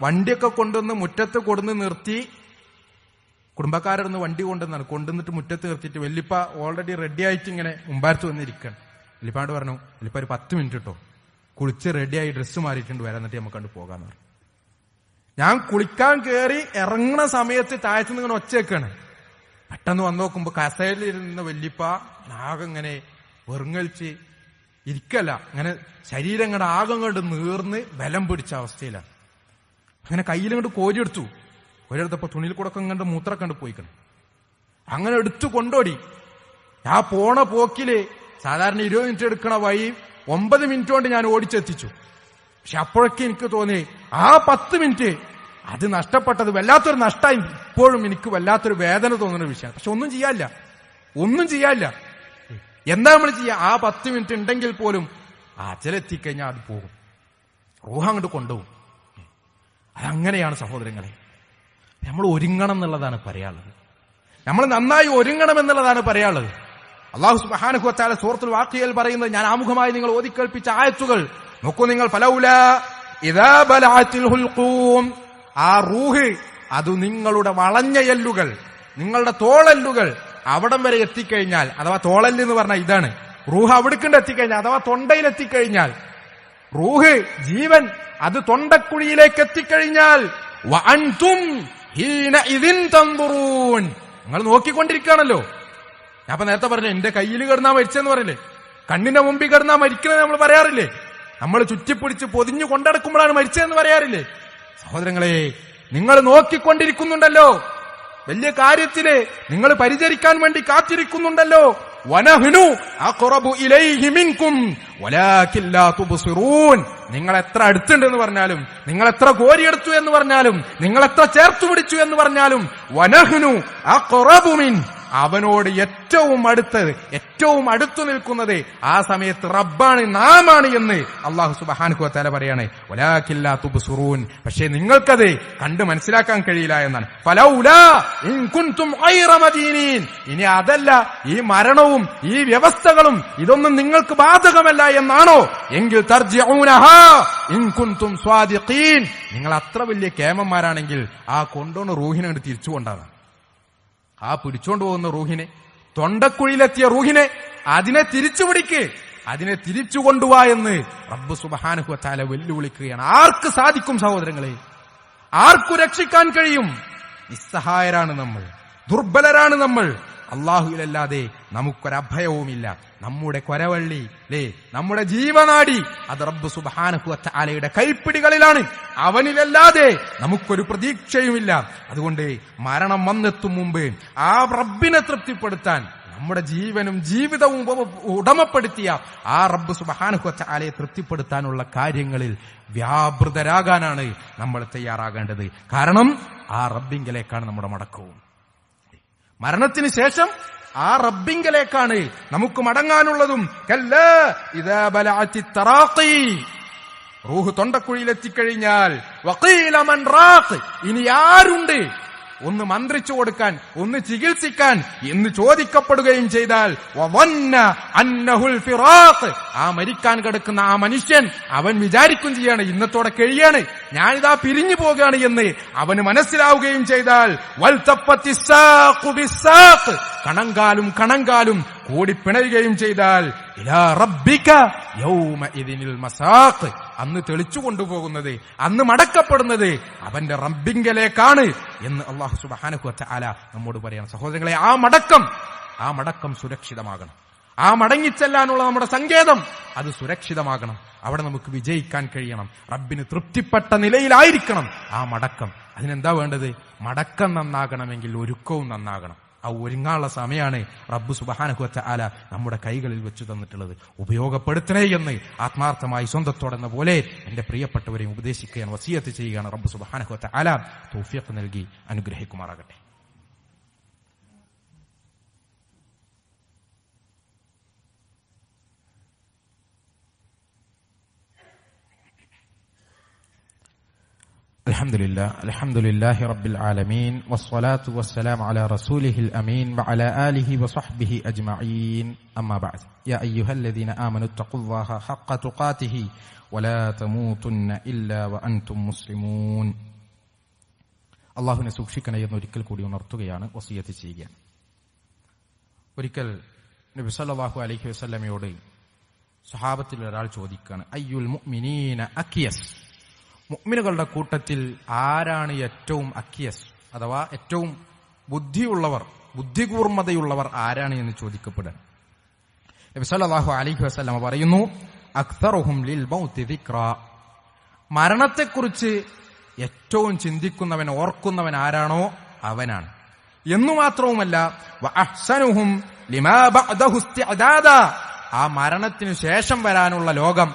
വണ്ടിയൊക്കെ കൊണ്ടുവന്ന് മുറ്റത്ത് കൊടുന്ന് നിർത്തി, കുടുംബക്കാരുടെ വണ്ടി കൊണ്ടുവന്നിട്ട് മുറ്റത്ത് നിർത്തിയിട്ട് വല്യപ്പ ഓൾറെഡി റെഡി ആയിട്ട് ഇങ്ങനെ മുമ്പാരത്ത് വന്നിരിക്കണം. വല്യപ്പാട് പറഞ്ഞു, വല്യപ്പ ഒരു 10 മിനിറ്റ് കേട്ടോ, കുളിച്ച് റെഡിയായി ഡ്രസ്സ് മാറിയിട്ടുണ്ട്, വരാൻ എന്നിട്ട് നമുക്ക് കണ്ട് പോകാന്ന് പറഞ്ഞു. ഞാൻ കുളിക്കാൻ കയറി ഇറങ്ങുന്ന സമയത്ത് താഴത്തുനിന്ന് ഇങ്ങനെ ഒച്ചയൊക്കെയാണ്. പെട്ടെന്ന് വന്നു നോക്കുമ്പോ കസേരയിലിരുന്ന വല്യപ്പ ആകെ ഇങ്ങനെ വെറുങ്ങലിച്ച് ഇരിക്കല്ല, അങ്ങനെ ശരീരം കണ്ട് ആകം കണ്ട് നീർന്ന് ബലം പിടിച്ച അവസ്ഥയിലാണ്. അങ്ങനെ കയ്യിലങ്ങോട്ട് കോരിയെടുത്തപ്പോ തുണിയിൽ കൂടെ ഒക്കെ കണ്ട് മൂത്രമൊക്കെ കണ്ട് പോയിക്കണം. അങ്ങനെ എടുത്തു കൊണ്ടോടി. ആ പോണ പോക്കില് സാധാരണ 20 മിനിറ്റ് എടുക്കണ വഴി 9 മിനിറ്റ് കൊണ്ട് ഞാൻ ഓടിച്ചെത്തിച്ചു. പക്ഷെ അപ്പോഴൊക്കെ എനിക്ക് തോന്നി ആ 10 മിനിറ്റ് അത് നഷ്ടപ്പെട്ടത് വല്ലാത്തൊരു നഷ്ടമായി. ഇപ്പോഴും എനിക്ക് വല്ലാത്തൊരു വേദന തോന്നുന്ന വിഷയമാണ്. പക്ഷെ ഒന്നും ചെയ്യാനില്ല. എന്താ നമ്മൾ ചെയ്യുക? ആ 10 മിനിറ്റ് ഉണ്ടെങ്കിൽ പോലും അജലെത്തിക്കഴിഞ്ഞാൽ അത് പോകും, റൂഹ അങ്ങോട്ട് കൊണ്ടുപോകും. അതങ്ങനെയാണ് സഹോദരങ്ങളെ. നമ്മൾ ഒരുങ്ങണം എന്നുള്ളതാണ് പറയാനുള്ളത്. നമ്മൾ നന്നായി ഒരുങ്ങണം എന്നുള്ളതാണ് പറയാനുള്ളത്. അല്ലാഹു സുബ്ഹാനഹു വ തആല സൂറത്തുൽ വാഖിയയിൽ പറയുന്നത്, ഞാൻ ആമുഖമായി നിങ്ങൾ ഓതിക്കേൾപ്പിച്ച ആയത്തുകൾ നോക്കൂ നിങ്ങൾ. ഫലൗലാ ഇദാ ബലഅത്തിൽ ഹുൽഖൂം. ആ റൂഹ് അത് നിങ്ങളുടെ വളഞ്ഞ എല്ലുകൾ, നിങ്ങളുടെ തോളെല്ലുകൾ അവിടം വരെ എത്തിക്കഴിഞ്ഞാൽ, അഥവാ തോളല് എന്ന് പറഞ്ഞാൽ ഇതാണ്, റൂഹ് അവിടേക്കൊണ്ട് എത്തിക്കഴിഞ്ഞാൽ, അഥവാ തൊണ്ടയിൽ എത്തിക്കഴിഞ്ഞാൽ, റൂഹ് ജീവൻ അത് തൊണ്ടക്കുഴിയിലേക്ക് എത്തിക്കഴിഞ്ഞാൽ വഅൻതും ഹീനഇദിൻ തൻദുറൂൻ, നിങ്ങൾ നോക്കിക്കൊണ്ടിരിക്കുകയാണല്ലോ. ഞാൻ അപ്പൊ നേരത്തെ പറഞ്ഞു, എന്റെ കയ്യിൽ കിടന്നാ മരിച്ചെന്ന് പറയില്ലേ, കണ്ണിന്റെ മുമ്പിൽ കിടന്നാ മരിക്കണമെന്ന് നമ്മൾ പറയാറില്ലേ, നമ്മൾ ചുറ്റിപ്പിടിച്ച് പൊതിഞ്ഞു കൊണ്ടടക്കുമ്പോഴാണ് മരിച്ചതെന്ന് പറയാറില്ലേ. സഹോദരങ്ങളെ, നിങ്ങൾ നോക്കിക്കൊണ്ടിരിക്കുന്നുണ്ടല്ലോ, വലിയ കാര്യത്തില് നിങ്ങൾ പരിചരിക്കാൻ വേണ്ടി കാത്തിരിക്കുന്നുണ്ടല്ലോ. വനഹ്നു അഖറബു ഇലൈഹി മിൻകും വലാകിൻ ലാ തുബ്സിറൂൻ. നിങ്ങൾ എത്ര അടുത്തുണ്ടെന്ന് പറഞ്ഞാലും, നിങ്ങൾ എത്ര കോരിയെടുത്തു എന്ന് പറഞ്ഞാലും, നിങ്ങൾ എത്ര ചേർത്തു പിടിച്ചു എന്ന് പറഞ്ഞാലും, വനഹ്നു അഖറബു മിൻ, അവനോട് ഏറ്റവും അടുത്തു നിൽക്കുന്നത് ആ സമയത്ത് റബ്ബാണ്, നാമാണ് എന്ന് അല്ലാഹു സുബ്ഹാനഹു വ തആല പറയാണ്. വലാകിൻ ലാ തുബ്സിറൂൻ, പക്ഷേ നിങ്ങൾക്കത് കണ്ടു മനസ്സിലാക്കാൻ കഴിയില്ല എന്നാണ്. ഫലൗലാ ഇൻ കുൻതും ഗൈറ മദീനീൻ, ഇനി അതല്ല, ഈ മരണവും ഈ വ്യവസ്ഥകളും ഇതൊന്നും നിങ്ങൾക്ക് ബാധകമല്ല എന്നാണോ എങ്കിൽ തർജിഊനഹാ ഇൻ കുൻതും സ്വാദിഖീൻ, നിങ്ങൾ അത്ര വലിയ കേമന്മാരാണെങ്കിൽ ആ കൊണ്ടുവന്ന റൂഹിനെ തിരിച്ചു കൊണ്ടാണ്. ആ പിടിച്ചോണ്ട് പോകുന്ന റൂഹിനെ, തൊണ്ടക്കുഴിയിലെത്തിയ റൂഹിനെ, അതിനെ തിരിച്ചു പിടിക്ക്, അതിനെ തിരിച്ചു കൊണ്ടുപോവാ എന്ന് റബ്ബ് സുബ്ഹാനഹു വ തആല വെല്ലുവിളിക്കുകയാണ്. ആർക്ക് സാധിക്കും സഹോദരങ്ങളെ? ആർക്കു രക്ഷിക്കാൻ കഴിയും? നിസ്സഹായരാണ് നമ്മൾ, ദുർബലരാണ് നമ്മൾ. അല്ലാഹുവിലല്ലാതെ നമുക്കൊരഭയവുമില്ല. നമ്മുടെ കൊരവള്ളി, നമ്മുടെ ജീവനാടി അത് റബ്ബ് സുബ്ഹാനഹു വ തആലയുടെ കൈപ്പിടികളിലാണ്. അവനിലല്ലാതെ നമുക്കൊരു പ്രതീക്ഷയുമില്ല. അതുകൊണ്ട് മരണം വന്നെത്തും മുമ്പ് ആ റബ്ബിനെ തൃപ്തിപ്പെടുത്താൻ, നമ്മുടെ ജീവനും ജീവിതവും ഉടമപ്പെടുത്തിയ ആ റബ്ബ് സുബ്ഹാനഹു വ തആലയെ തൃപ്തിപ്പെടുത്താനുള്ള കാര്യങ്ങളിൽ വ്യാപൃതരാകാനാണ് നമ്മൾ തയ്യാറാകേണ്ടത്. കാരണം ആ റബ്ബിങ്കലേക്കാണ് നമ്മുടെ മടക്കവും. മരണത്തിന് ശേഷം ആ റബ്ബിങ്കലേക്കാണ് നമുക്ക് മടങ്ങാനുള്ളതും. കല്ലാ ഇദാ ബലഅത്തി തറാഖി, റൂഹ് തൊണ്ടക്കുഴിയിലെത്തിക്കഴിഞ്ഞാൽ വഖീല മൻ റാഖ്, ഇനി ആരുണ്ട് ഒന്ന് മന്ത്രിച്ചു കൊടുക്കാൻ, ഒന്ന് ചികിത്സിക്കാൻ എന്ന് ചോദിക്കപ്പെടുകയും ചെയ്താൽ വവന്ന അന്നഹുൽ ഫിറാഖ്, ആ മരിക്കാൻ കിടക്കുന്ന ആ മനുഷ്യൻ അവൻ വിചാരിക്കും ചെയ്യാണ്, ഇന്നത്തോടെ കഴിയാണ്, ഞാനിതാ പിരിഞ്ഞു പോകുകയാണ് എന്ന് അവന് മനസ്സിലാവുകയും ചെയ്താൽ വൽതഫത്തിസ്സാഖു ബിസ്സാഖ്, കണങ്കാലും കൂടി പിണയുകയും ചെയ്താൽ ഇലാ റബ്ബിക യൗമഇദിനിൽ മസാഖ്, അന്ന് തെളിച്ചു കൊണ്ടുപോകുന്നത്, അന്ന് മടക്കപ്പെടുന്നത് അവന്റെ റബ്ബിങ്കലേക്കാണ് എന്ന് അല്ലാഹു സുബ്ഹാനഹു വ തആല നമ്മോട് പറയണം. സഹോദരങ്ങളെ, ആ മടക്കം സുരക്ഷിതമാകണം. ആ മടങ്ങിച്ചെല്ലാനുള്ള നമ്മുടെ സങ്കേതം അത് സുരക്ഷിതമാകണം. അവിടെ നമുക്ക് വിജയിക്കാൻ കഴിയണം. റബ്ബിന് തൃപ്തിപ്പെട്ട നിലയിലായിരിക്കണം ആ മടക്കം. അതിനെന്താ വേണ്ടത്? മടക്കം നന്നാകണമെങ്കിൽ ഒരുക്കവും നന്നാകണം. ആ ഒരുങ്ങാനുള്ള സമയമാണ് റബ്ബ് സുബ്ഹാനഹു വ തആല നമ്മുടെ കൈകളിൽ വെച്ചു തന്നിട്ടുള്ളത്. ഉപയോഗപ്പെടുത്തണേ എന്ന് ആത്മാർത്ഥമായി സ്വന്തത്തോടെന്ന പോലെ എന്റെ പ്രിയപ്പെട്ടവരെയും ഉപദേശിക്കുകയാണ്, വസിയത്ത് ചെയ്യുകയാണ്. റബ്ബ് സുബ്ഹാനഹു വ തആല തൗഫീഖ് നൽകി അനുഗ്രഹിക്കുമാറാകട്ടെ. അൽഹംദുലില്ലാഹി റബ്ബിൽ ആലമീൻ വസ്സലാത്തു വസ്സലാമു അലാ റസൂലിഹിൽ അമീൻ വഅലാ ആലിഹി വസഹ്ബിഹി അജ്മഈൻ. അമ്മാ ബഅദ്. യാ അയ്യുഹല്ലദീന ആമനൂ തഖുല്ലാഹ ഹഖ്ക തുഖാതിഹി വലാ തമൂതുന്ന ഇല്ലാ വഅൻതും മുസ്ലിമൂൻ. അല്ലാഹുവിനെ സൂക്ഷിക്കണേ എന്ന് ഒരിക്കൽ കൂടി ഉണർത്തുകയാണ്, വസിയത്ത് ചെയ്യുകയാണ്. ഒരിക്കൽ നബി സല്ലല്ലാഹു അലൈഹി വസല്ലമയോട് സ്വഹാബത്തിൽ ഒരാൾ ചോദിക്കുകയാണ്, അയ്യുൽ മുഅ്മിനീന അക്കിയസ്, മുഅ്മിനുകളുടെ കൂട്ടത്തിൽ ആരാണ് ഏറ്റവും അക്കിയസ്, അഥവാ ഏറ്റവും ബുദ്ധികൂർമ്മതയുള്ളവർ ആരാണ് എന്ന് ചോദിക്കപ്പെടുക. നബി സല്ലല്ലാഹു അലൈഹി വസല്ലമ പറയുന്നു, അക്തറുഹും ലിൽ മൗതി ദിക്റാ, മരണത്തെക്കുറിച്ച് ഏറ്റവും ചിന്തിക്കുന്നവൻ, ഓർക്കുന്നവൻ ആരാണോ അവനാണ്. എന്നു മാത്രവുമല്ല വഅഹ്സനുഹും ലിമാ ബഅദഹു ഇസ്തിഅദാദാ, ആ മരണത്തിനു ശേഷം വരാനുള്ള ലോകം,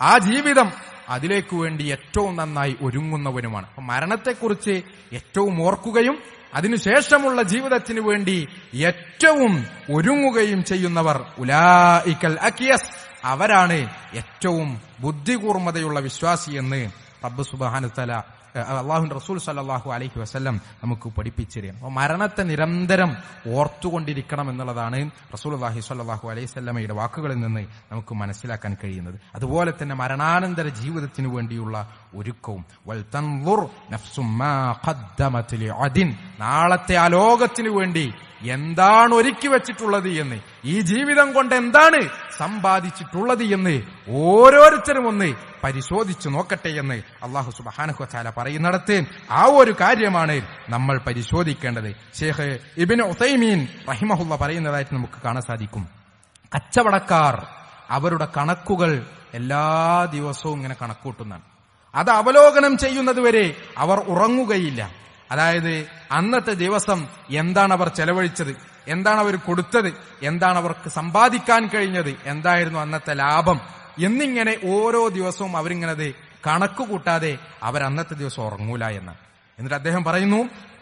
ആ ജീവിതം, അതിലേക്ക് വേണ്ടി ഏറ്റവും നന്നായി ഒരുങ്ങുന്നവനുമാണ്. അപ്പൊ മരണത്തെക്കുറിച്ച് ഏറ്റവും ഓർക്കുകയും അതിനുശേഷമുള്ള ജീവിതത്തിന് വേണ്ടി ഏറ്റവും ഒരുങ്ങുകയും ചെയ്യുന്നവർ ഉലായിക്കൽ അക്കിയസ്, അവരാണ് ഏറ്റവും ബുദ്ധികൂർമ്മതയുള്ള വിശ്വാസി എന്ന് റബ്ബ് സുബ്ഹാനഹു വ തആല അള്ളാഹുവിന്റെ റസൂൽ സല്ലല്ലാഹു അലൈഹി വസല്ലം നമുക്ക് പഠിപ്പിച്ചിരിക്കണം. അപ്പോൾ മരണത്തെ നിരന്തരം ഓർത്തുകൊണ്ടിരിക്കണം എന്നുള്ളതാണ് റസൂലുള്ളാഹി സ്വല്ലല്ലാഹു അലൈഹി വസല്ലമയുടെ വാക്കുകളിൽ നിന്ന് നമുക്ക് മനസ്സിലാക്കാൻ കഴിയുന്നത്. അതുപോലെ തന്നെ മരണാനന്തര ജീവിതത്തിന് വേണ്ടിയുള്ള ഒരുക്കവും വൽ തൻദുർ നഫ്സും മാ ഖദ്ദമത് ലിഅദിൻ, നാളത്തെ ആ ലോകത്തിന് വേണ്ടി എന്താണ് ഒരുക്കി വെച്ചിട്ടുള്ളത് എന്ന്, ഈ ജീവിതം കൊണ്ട് എന്താണ് സമ്പാദിച്ചിട്ടുള്ളത് എന്ന് ഓരോരുത്തരും ഒന്ന് പരിശോധിച്ചു നോക്കട്ടെ എന്ന് അല്ലാഹു സുബ്ഹാനഹു വ തആല പറയുന്നിടത്ത് ആ ഒരു കാര്യമാണ് നമ്മൾ പരിശോധിക്കേണ്ടത്. ശൈഖ് ഇബ്നു ഉസൈമീൻ റഹിമഹുള്ള പറയുന്നതായിട്ട് നമുക്ക് കാണാൻ സാധിക്കും, കച്ചവടക്കാർ അവരുടെ കണക്കുകൾ എല്ലാ ദിവസവും ഇങ്ങനെ കണക്കൂട്ടുന്നതാണ്. അത് അവലോകനം ചെയ്യുന്നത് വരെ അവർ ഉറങ്ങുകയില്ല. അതായത് അന്നത്തെ ദിവസം എന്താണ് അവർ ചെലവഴിച്ചത്, എന്താണ് അവർ കൊടുത്തത്, എന്താണ് അവർക്ക് സമ്പാദിക്കാൻ കഴിഞ്ഞത്, എന്തായിരുന്നു അന്നത്തെ ലാഭം എന്നിങ്ങനെ ഓരോ ദിവസവും അവരിങ്ങനത് കണക്ക് കൂട്ടാതെ അവർ അന്നത്തെ ദിവസം ഉറങ്ങൂല എന്നാണ്. എന്നിട്ട് അദ്ദേഹം പറയുന്നു,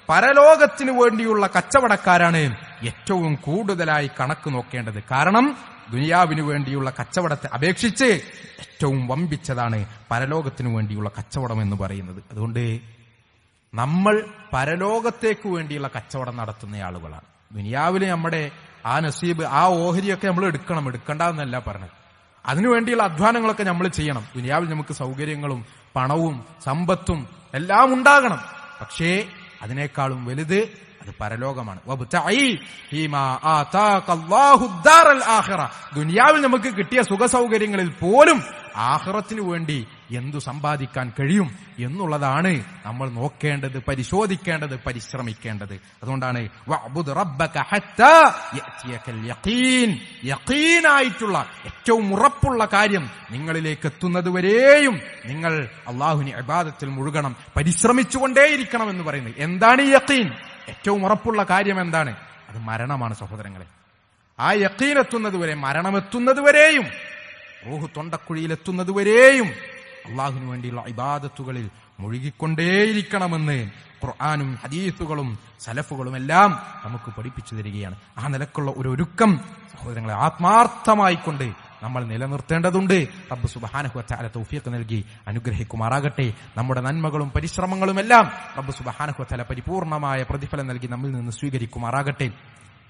പരലോകത്തിനു വേണ്ടിയുള്ള കച്ചവടക്കാരാണ് ഏറ്റവും കൂടുതലായി കണക്ക് നോക്കേണ്ടത്. കാരണം ദുനിയാവിനു വേണ്ടിയുള്ള കച്ചവടത്തെ അപേക്ഷിച്ച് ഏറ്റവും വമ്പിച്ചതാണ് പരലോകത്തിനു വേണ്ടിയുള്ള കച്ചവടം എന്ന് പറയുന്നത്. അതുകൊണ്ട് നമ്മൾ പരലോകത്തേക്ക് വേണ്ടിയുള്ള കച്ചവടം നടത്തുന്ന ആളുകളാണ്. ദുനിയാവില് നമ്മുടെ ആ നസീബ്, ആ ഓഹരിയൊക്കെ നമ്മൾ എടുക്കണ്ടെന്നല്ല പറഞ്ഞത്. അതിനുവേണ്ടിയുള്ള അധ്വാനങ്ങളൊക്കെ നമ്മൾ ചെയ്യണം. ദുനിയാവിൽ നമുക്ക് സൗകര്യങ്ങളും പണവും സമ്പത്തും എല്ലാം ഉണ്ടാകണം. പക്ഷേ അതിനേക്കാളും വലുത് അത് പരലോകമാണ്. ദുനിയാവിൽ നമുക്ക് കിട്ടിയ സുഖ സൗകര്യങ്ങളിൽ പോലും ആഖിറത്തിനു വേണ്ടി എന്തു സമ്പാദിക്കാൻ കഴിയും എന്നുള്ളതാണ് നമ്മൾ നോക്കേണ്ടത്, പരിശോധിക്കേണ്ടത്, പരിശ്രമിക്കേണ്ടത്. അതുകൊണ്ടാണ് വഅ്ബുദ് റബ്ബക ഹത്താ യഅതിയകൽ യഖീൻ, യഖീനായിട്ടുള്ള ഏറ്റവും ഉറപ്പുള്ള കാര്യം നിങ്ങളിലേക്ക് എത്തുന്നതുവരെയും നിങ്ങൾ അല്ലാഹുവിനെ ഇബാദത്തിൽ മുഴുകണം, പരിശ്രമിച്ചുകൊണ്ടേയിരിക്കണം എന്ന് പറയുന്നത്. എന്താണ് ഈ യഖീൻ? ഏറ്റവും ഉറപ്പുള്ള കാര്യം എന്താണ്? അത് മരണമാണ് സഹോദരങ്ങളെ. ആ യഖീൻ എത്തുന്നതുവരെ, മരണമെത്തുന്നതുവരെയും, റൂഹ് തൊണ്ടക്കുഴിയിലെത്തുന്നതുവരെയും അള്ളാഹുവിന് വേണ്ടിയുള്ള ഇബാദത്തുകളിൽ മുഴുകിക്കൊണ്ടേയിരിക്കണമെന്ന് ഖുർആനും ഹദീസുകളും സലഫുകളും എല്ലാം നമുക്ക് പഠിപ്പിച്ചു തരികയാണ്. ആ നിലക്കുള്ള ഒരു ഒരുക്കം സഹോദരങ്ങളെ ആത്മാർത്ഥമായിക്കൊണ്ട് നമ്മൾ നിലനിർത്തേണ്ടതുണ്ട്. റബ്ബ് സുബ്ഹാനഹു വ തആല തൗഫീഖ് നൽകി അനുഗ്രഹിക്കുമാറാകട്ടെ. നമ്മുടെ നന്മകളും പരിശ്രമങ്ങളും എല്ലാം റബ്ബ് സുബ്ഹാനഹു വ തആല പരിപൂർണമായ പ്രതിഫലം നൽകി നമ്മിൽ നിന്ന് സ്വീകരിക്കുമാറാകട്ടെ.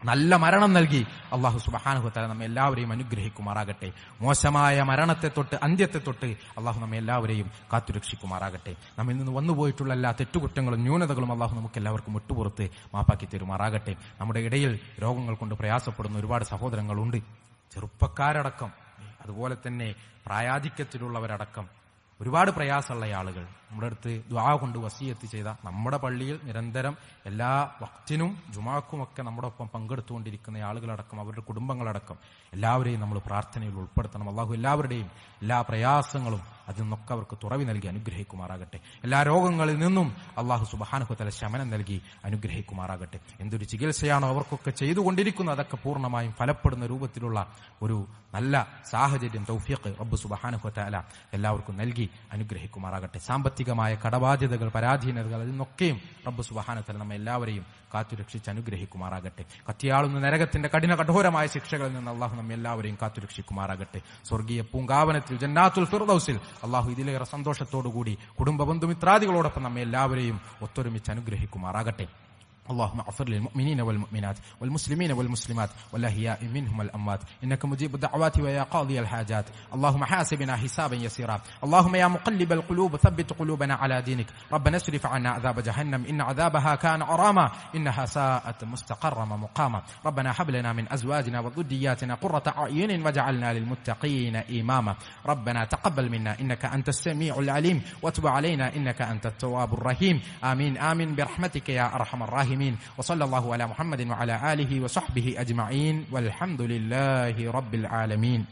നല്ല മരണം നൽകി അല്ലാഹു സുബ്ഹാനഹു വ തആല നമ്മെ എല്ലാവരെയും അനുഗ്രഹിക്കുമാറാകട്ടെ. മോശമായ മരണത്തെ തൊട്ട്, അന്ത്യത്തെ തൊട്ട് അല്ലാഹു നമ്മെ എല്ലാവരെയും കാത്തുരക്ഷിക്കുമാറാകട്ടെ. നമ്മിൽ നിന്ന് വന്നുപോയിട്ടുള്ള എല്ലാ തെറ്റുകുറ്റങ്ങളും ന്യൂനതകളും അല്ലാഹു നമുക്ക് എല്ലാവർക്കും വിട്ടുപുറത്ത് മാപ്പാക്കി തരുമാറാകട്ടെ. നമ്മുടെ ഇടയിൽ രോഗങ്ങൾ കൊണ്ട് പ്രയാസപ്പെടുന്ന ഒരുപാട് സഹോദരങ്ങളുണ്ട്, ചെറുപ്പക്കാരടക്കം, അതുപോലെ തന്നെ പ്രായാധിക്യത്തിലുള്ളവരടക്കം ഒരുപാട് പ്രയാസമുള്ള ആളുകൾ നമ്മുടെ അടുത്ത് ദുആ കൊണ്ട് വസിയത്ത് ചെയ്ത, നമ്മുടെ പള്ളിയിൽ നിരന്തരം എല്ലാ വക്തിനും ജുമാക്കുമൊക്കെ നമ്മുടെ ഒപ്പം പങ്കെടുത്തുകൊണ്ടിരിക്കുന്ന ആളുകളടക്കം, അവരുടെ കുടുംബങ്ങളടക്കം എല്ലാവരെയും നമ്മൾ പ്രാർത്ഥനയിൽ ഉൾപ്പെടുത്തണം. അല്ലാഹു എല്ലാവരുടെയും എല്ലാ പ്രയാസങ്ങളും അതിൽ നിന്നൊക്കെ അവർക്ക് തുറവി നൽകി അനുഗ്രഹിക്കുമാറാകട്ടെ. എല്ലാ രോഗങ്ങളിൽ നിന്നും അല്ലാഹു സുബ്ഹാനഹു വ തആല ശമനം നൽകി അനുഗ്രഹിക്കുമാറാകട്ടെ. എന്തൊരു ചികിത്സയാണോ അവർക്കൊക്കെ ചെയ്തുകൊണ്ടിരിക്കുന്നത് അതൊക്കെ പൂർണ്ണമായും ഫലപ്പെടുന്ന രൂപത്തിലുള്ള ഒരു നല്ല സാഹചര്യം തൗഫീഖ് റബ്ബ് സുബ്ഹാനഹു വ തആല എല്ലാവർക്കും നൽകി അനുഗ്രഹിക്കുമാറാകട്ടെ. സാമ്പത്തികമായ കടബാധ്യതകൾ, പരാധീനതകൾ, അതിൽ നിന്നൊക്കെയും റബ്ബ് സുബ്ഹാനഹു വ തആല നമ്മെ എല്ലാവരെയും കാത്തുരക്ഷിച്ച് അനുഗ്രഹിക്കുമാറാകട്ടെ. കത്തിയാളുന്ന നരകത്തിന്റെ കഠോരമായ ശിക്ഷകളിൽ നിന്ന് അല്ലാഹു നമ്മെ എല്ലാവരെയും കാത്തുരക്ഷിക്കുമാറാകട്ടെ. സ്വർഗീയ പൂങ്കാവനത്തിൽ ജന്നാത്തുൽ ഫിർദൗസിൽ അല്ലാഹു ഇതിലേറെ സന്തോഷത്തോടുകൂടി കുടുംബ ബന്ധുമിത്രാദികളോടൊപ്പം നമ്മെ എല്ലാവരെയും ഒത്തൊരുമിച്ച് അനുഗ്രഹിക്കുമാറാകട്ടെ. اللهم اغفر للمؤمنين والمؤمنات والمسلمين والمسلمات والأحياء منهم والأموات إنك مجيب الدعوات ويا قاضي الحاجات. اللهم حاسبنا حسابا يسيرا. اللهم يا مقلب القلوب ثبت قلوبنا على دينك. ربنا اصرف عنا عذاب جهنم إن عذابها كان غراما إنها ساءت مستقرا ومقاما. ربنا هب لنا من أزواجنا وذرياتنا قرة أعين واجعلنا للمتقين إماما. ربنا تقبل منا إنك أنت السميع العليم وتب علينا إنك أنت التواب الرحيم. آمين آمين برحمتك يا أرحم الراحمين. وصلى الله على محمد وعلى آله وصحبه أجمعين والحمد لله رب العالمين.